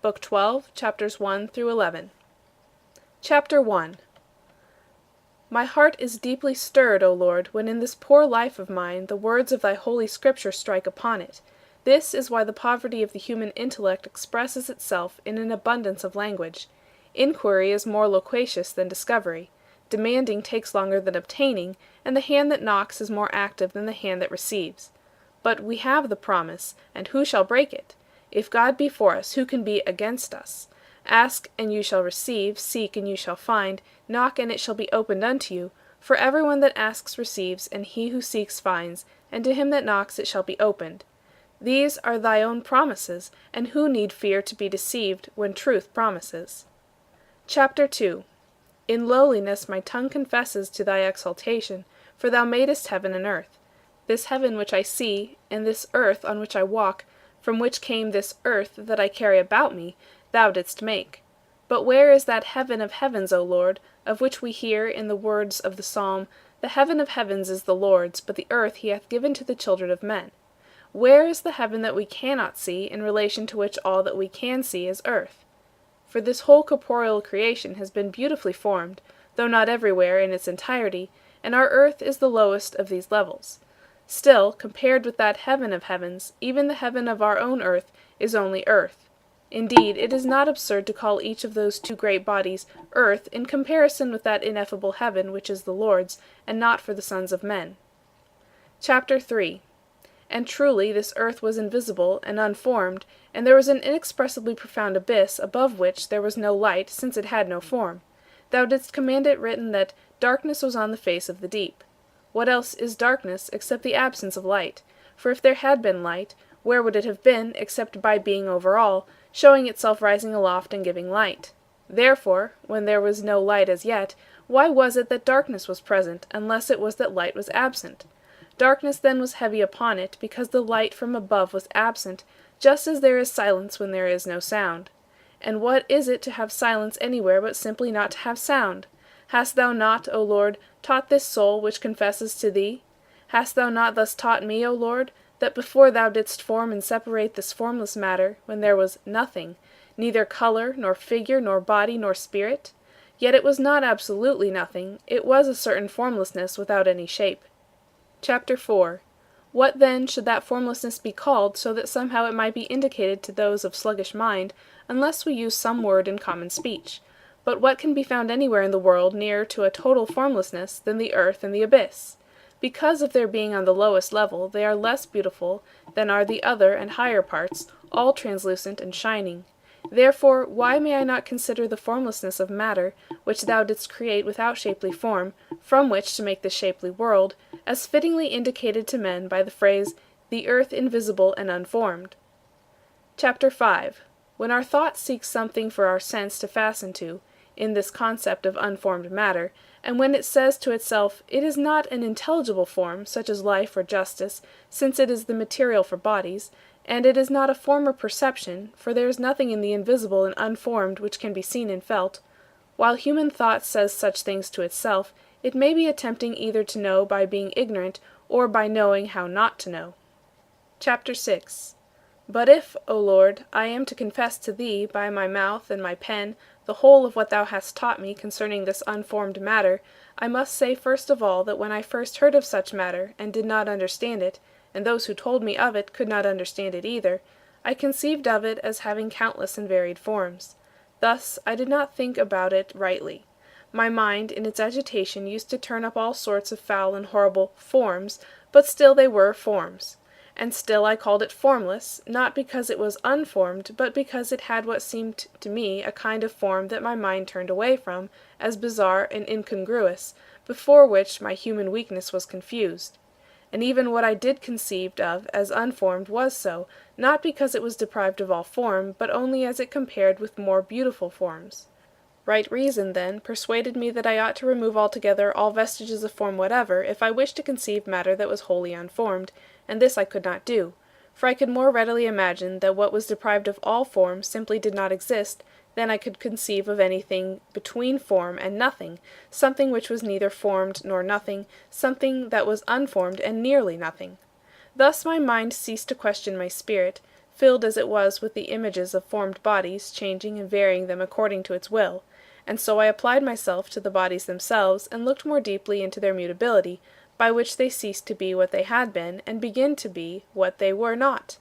Book 12, chapters 1 through 11. Chapter 1. My heart is deeply stirred, O Lord, when in this poor life of mine the words of thy holy Scripture strike upon it. This is why the poverty of the human intellect expresses itself in an abundance of language. Inquiry is more loquacious than discovery. Demanding takes longer than obtaining, and the hand that knocks is more active than the hand that receives. But we have the promise, and who shall break it? If God be for us, who can be against us? Ask, and you shall receive; seek, and you shall find; knock, and it shall be opened unto you. For everyone that asks receives, and he who seeks finds, and to him that knocks it shall be opened. These are thy own promises, and who need fear to be deceived when truth promises? Chapter 2. In lowliness my tongue confesses to thy exaltation, for thou madest heaven and earth. This heaven which I see, and this earth on which I walk, from which came this earth that I carry about me, thou didst make. But where is that heaven of heavens, O Lord, of which we hear in the words of the psalm, "The heaven of heavens is the Lord's, but the earth he hath given to the children of men"? Where is the heaven that we cannot see, in relation to which all that we can see is earth? For this whole corporeal creation has been beautifully formed, though not everywhere in its entirety, and our earth is the lowest of these levels. Still, compared with that heaven of heavens, even the heaven of our own earth is only earth. Indeed, it is not absurd to call each of those two great bodies earth in comparison with that ineffable heaven which is the Lord's, and not for the sons of men. Chapter 3. And truly this earth was invisible and unformed, and there was an inexpressibly profound abyss above which there was no light, since it had no form. Thou didst command it written that darkness was on the face of the deep. What else is darkness except the absence of light? For if there had been light, where would it have been except by being over all, showing itself rising aloft and giving light? Therefore, when there was no light as yet, why was it that darkness was present, unless it was that light was absent? Darkness then was heavy upon it, because the light from above was absent, just as there is silence when there is no sound. And what is it to have silence anywhere but simply not to have sound? Hast thou not, O Lord, taught this soul which confesses to thee? Hast thou not thus taught me, O Lord, that before thou didst form and separate this formless matter, when there was nothing, neither color, nor figure, nor body, nor spirit? Yet it was not absolutely nothing, it was a certain formlessness without any shape. Chapter 4. What then should that formlessness be called, so that somehow it might be indicated to those of sluggish mind, unless we use some word in common speech? But what can be found anywhere in the world nearer to a total formlessness than the earth and the abyss? Because of their being on the lowest level, they are less beautiful than are the other and higher parts, all translucent and shining. Therefore, why may I not consider the formlessness of matter, which thou didst create without shapely form, from which to make the shapely world, as fittingly indicated to men by the phrase, "the earth invisible and unformed"? Chapter 5. When our thought seeks something for our sense to fasten to, in this concept of unformed matter, and when it says to itself, "It is not an intelligible form, such as life or justice, since it is the material for bodies, and it is not a form of perception, for there is nothing in the invisible and unformed which can be seen and felt," while human thought says such things to itself, it may be attempting either to know by being ignorant, or by knowing how not to know. Chapter 6. But if, O Lord, I am to confess to thee, by my mouth and my pen, the whole of what thou hast taught me concerning this unformed matter, I must say first of all that when I first heard of such matter, and did not understand it, and those who told me of it could not understand it either, I conceived of it as having countless and varied forms. Thus I did not think about it rightly. My mind, in its agitation, used to turn up all sorts of foul and horrible forms, but still they were forms. And still I called it formless, not because it was unformed, but because it had what seemed to me a kind of form that my mind turned away from, as bizarre and incongruous, before which my human weakness was confused. And even what I did conceive of as unformed was so, not because it was deprived of all form, but only as it compared with more beautiful forms. Right reason, then, persuaded me that I ought to remove altogether all vestiges of form whatever, if I wished to conceive matter that was wholly unformed, and this I could not do, for I could more readily imagine that what was deprived of all form simply did not exist, than I could conceive of anything between form and nothing, something which was neither formed nor nothing, something that was unformed and nearly nothing. Thus my mind ceased to question my spirit, filled as it was with the images of formed bodies, changing and varying them according to its will. And so I applied myself to the bodies themselves, and looked more deeply into their mutability, by which they cease to be what they had been, and begin to be what they were not.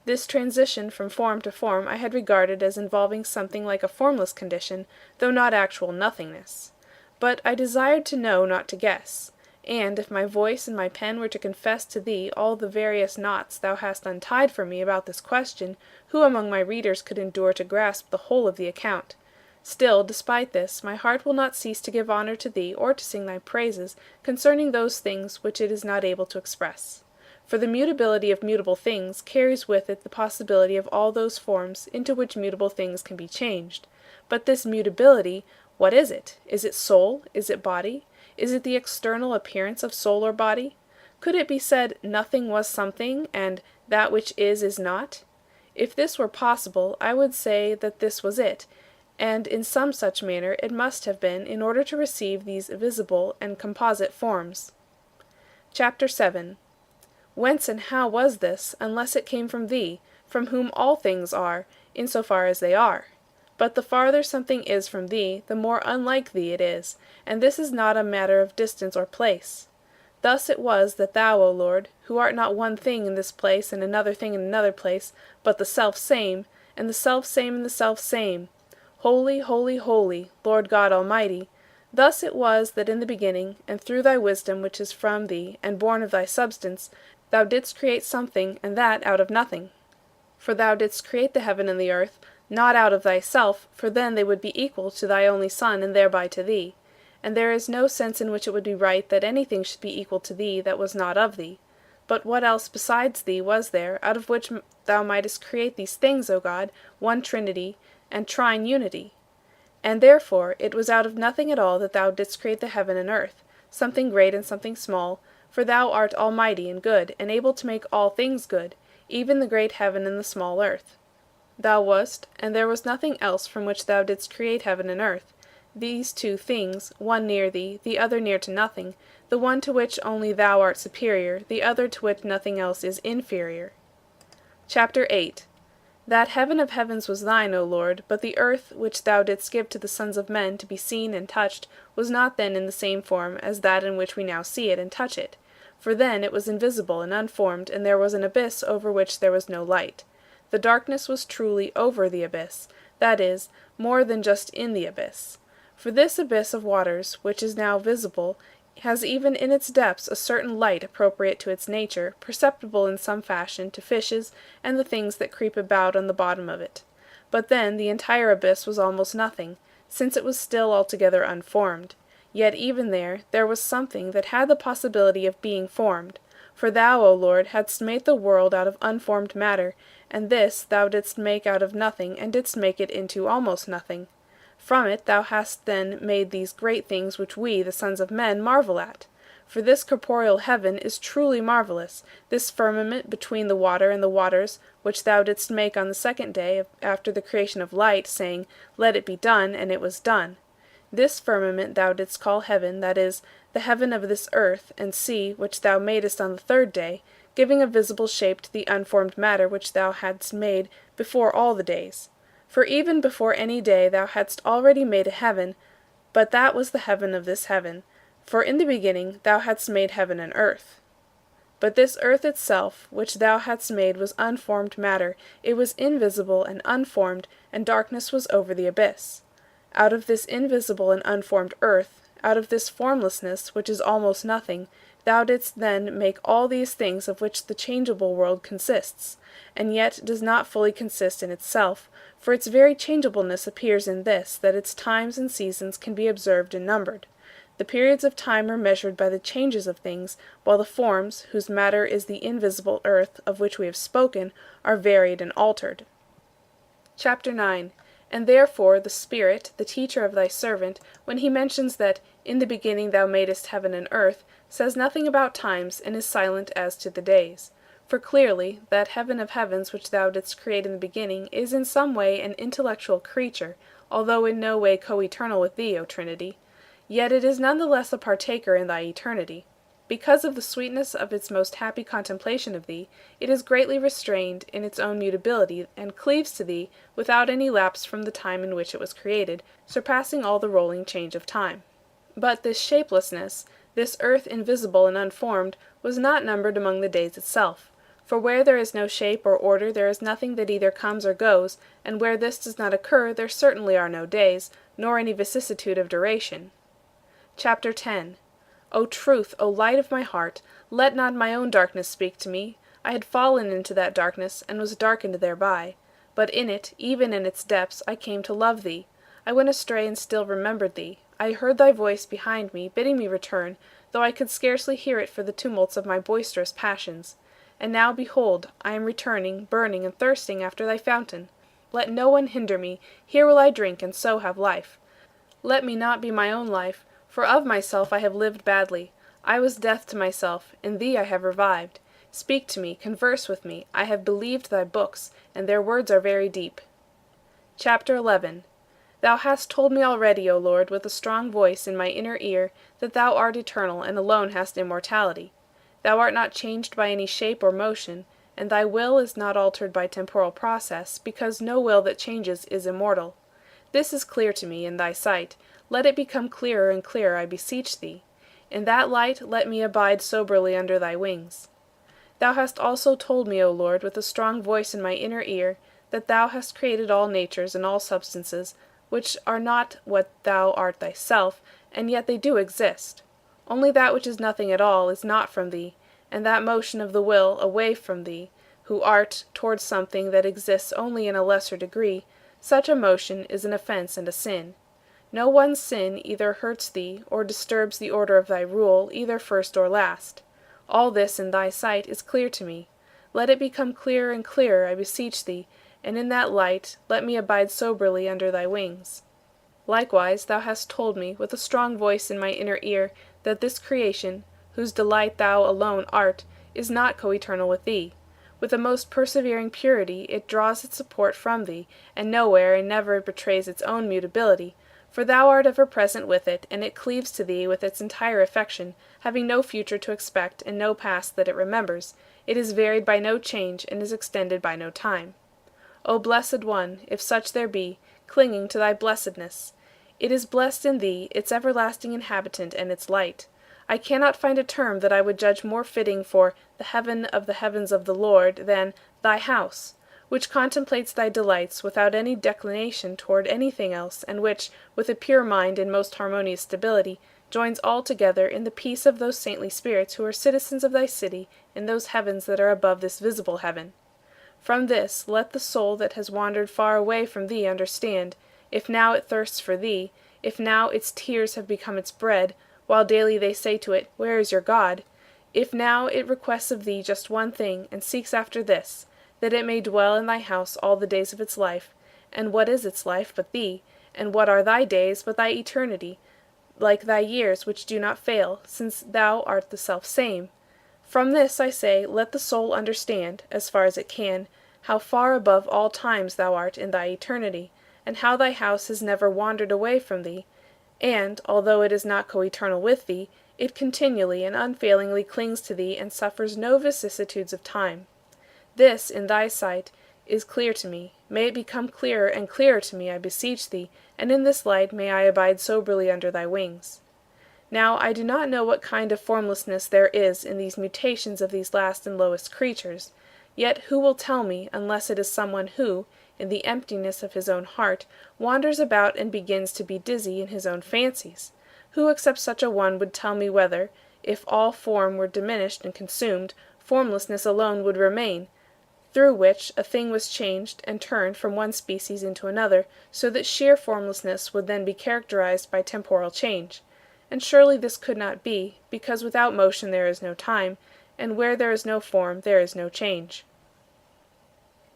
This transition from form to form I had regarded as involving something like a formless condition, though not actual nothingness. But I desired to know, not to guess. And if my voice and my pen were to confess to thee all the various knots thou hast untied for me about this question, who among my readers could endure to grasp the whole of the account? Still, despite this, my heart will not cease to give honor to thee, or to sing thy praises, concerning those things which it is not able to express. For the mutability of mutable things carries with it the possibility of all those forms into which mutable things can be changed. But this mutability, what is it? Is it soul? Is it body? Is it the external appearance of soul or body? Could it be said, nothing was something, and that which is not? If this were possible, I would say that this was it, and in some such manner it must have been in order to receive these visible and composite forms. Chapter 7. Whence and how was this, unless it came from thee, from whom all things are, in so far as they are? But the farther something is from thee, the more unlike thee it is, and this is not a matter of distance or place. Thus it was that thou, O Lord, who art not one thing in this place and another thing in another place, but the selfsame, and the selfsame in the selfsame, holy, holy, holy, Lord God Almighty, thus it was that in the beginning, and through thy wisdom which is from thee, and born of thy substance, thou didst create something, and that out of nothing. For thou didst create the heaven and the earth, not out of thyself, for then they would be equal to thy only Son, and thereby to thee. And there is no sense in which it would be right that anything should be equal to thee that was not of thee. But what else besides thee was there, out of which thou mightest create these things, O God, one Trinity, and trine unity? And therefore it was out of nothing at all that thou didst create the heaven and earth, something great and something small, for thou art almighty and good, and able to make all things good, even the great heaven and the small earth. Thou wast, and there was nothing else from which thou didst create heaven and earth, these two things, one near thee, the other near to nothing, the one to which only thou art superior, the other to which nothing else is inferior. Chapter 8. That heaven of heavens was thine, O Lord, but the earth which thou didst give to the sons of men to be seen and touched was not then in the same form as that in which we now see it and touch it. For then it was invisible and unformed, and there was an abyss over which there was no light. The darkness was truly over the abyss, that is, more than just in the abyss. For this abyss of waters, which is now visible, has even in its depths a certain light appropriate to its nature, perceptible in some fashion to fishes and the things that creep about on the bottom of it. But then the entire abyss was almost nothing, since it was still altogether unformed. Yet even there was something that had the possibility of being formed. For thou, O Lord, hadst made the world out of unformed matter, and this thou didst make out of nothing, and didst make it into almost nothing. From it thou hast then made these great things which we, the sons of men, marvel at. For this corporeal heaven is truly marvelous, this firmament between the water and the waters, which thou didst make on the second day after the creation of light, saying, Let it be done, and it was done. This firmament thou didst call heaven, that is, the heaven of this earth and sea, which thou madest on the third day, giving a visible shape to the unformed matter which thou hadst made before all the days. For even before any day thou hadst already made a heaven, but that was the heaven of this heaven. For in the beginning thou hadst made heaven and earth. But this earth itself, which thou hadst made, was unformed matter, it was invisible and unformed, and darkness was over the abyss. Out of this invisible and unformed earth, out of this formlessness, which is almost nothing, thou didst then make all these things of which the changeable world consists, and yet does not fully consist in itself, for its very changeableness appears in this, that its times and seasons can be observed and numbered. The periods of time are measured by the changes of things, while the forms, whose matter is the invisible earth of which we have spoken, are varied and altered. Chapter 9. And therefore the Spirit, the teacher of thy servant, when he mentions that in the beginning thou madest heaven and earth, says nothing about times, and is silent as to the days. For clearly, that heaven of heavens which thou didst create in the beginning is in some way an intellectual creature, although in no way co-eternal with thee, O Trinity. Yet it is none the less a partaker in thy eternity. because of the sweetness of its most happy contemplation of thee, it is greatly restrained in its own mutability, and cleaves to thee without any lapse from the time in which it was created, surpassing all the rolling change of time. But this shapelessness, this earth invisible and unformed, was not numbered among the days itself. For where there is no shape or order there is nothing that either comes or goes, and where this does not occur there certainly are no days, nor any vicissitude of duration. Chapter 10. O truth, O light of my heart, let not my own darkness speak to me. I had fallen into that darkness, and was darkened thereby. But in it, even in its depths, I came to love thee. I went astray and still remembered thee. I heard thy voice behind me, bidding me return, though I could scarcely hear it for the tumults of my boisterous passions. And now, behold, I am returning, burning and thirsting after thy fountain. Let no one hinder me, here will I drink, and so have life. Let me not be my own life, for of myself I have lived badly. I was death to myself, in thee I have revived. Speak to me, converse with me, I have believed thy books, and their words are very deep. Chapter 11. Thou hast told me already, O Lord, with a strong voice in my inner ear, that thou art eternal, and alone hast immortality. Thou art not changed by any shape or motion, and thy will is not altered by temporal process, because no will that changes is immortal. This is clear to me in thy sight. Let it become clearer and clearer, I beseech thee. In that light let me abide soberly under thy wings. Thou hast also told me, O Lord, with a strong voice in my inner ear, that thou hast created all natures and all substances, which are not what thou art thyself, and yet they do exist. Only that which is nothing at all is not from thee, and that motion of the will away from thee, who art towards something that exists only in a lesser degree, such a motion is an offense and a sin. No one sin either hurts thee, or disturbs the order of thy rule, either first or last. All this in thy sight is clear to me. Let it become clearer and clearer, I beseech thee, and in that light let me abide soberly under thy wings. Likewise thou hast told me, with a strong voice in my inner ear, that this creation, whose delight thou alone art, is not coeternal with thee. With a most persevering purity it draws its support from thee, and nowhere and never betrays its own mutability, for thou art ever present with it, and it cleaves to thee with its entire affection, having no future to expect and no past that it remembers. It is varied by no change, and is extended by no time. O blessed one, if such there be, clinging to thy blessedness! It is blessed in thee, its everlasting inhabitant and its light. I cannot find a term that I would judge more fitting for the heaven of the heavens of the Lord than thy house, which contemplates thy delights without any declination toward anything else, and which, with a pure mind and most harmonious stability, joins all together in the peace of those saintly spirits who are citizens of thy city in those heavens that are above this visible heaven. From this let the soul that has wandered far away from thee understand, if now it thirsts for thee, if now its tears have become its bread, while daily they say to it, Where is your God? If now it requests of thee just one thing, and seeks after this, that it may dwell in thy house all the days of its life, and what is its life but thee, and what are thy days but thy eternity, like thy years which do not fail, since thou art the selfsame? From this, I say, let the soul understand, as far as it can, how far above all times thou art in thy eternity, and how thy house has never wandered away from thee, and, although it is not coeternal with thee, it continually and unfailingly clings to thee and suffers no vicissitudes of time. This, in thy sight, is clear to me. May it become clearer and clearer to me, I beseech thee, and in this light may I abide soberly under thy wings. Now I do not know what kind of formlessness there is in these mutations of these last and lowest creatures, yet who will tell me, unless it is someone who, in the emptiness of his own heart, wanders about and begins to be dizzy in his own fancies? Who except such a one would tell me whether, if all form were diminished and consumed, formlessness alone would remain, through which a thing was changed and turned from one species into another, so that sheer formlessness would then be characterized by temporal change? And surely this could not be, because without motion there is no time, and where there is no form there is no change.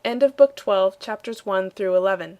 End of Book 12, chapters 1 through 11.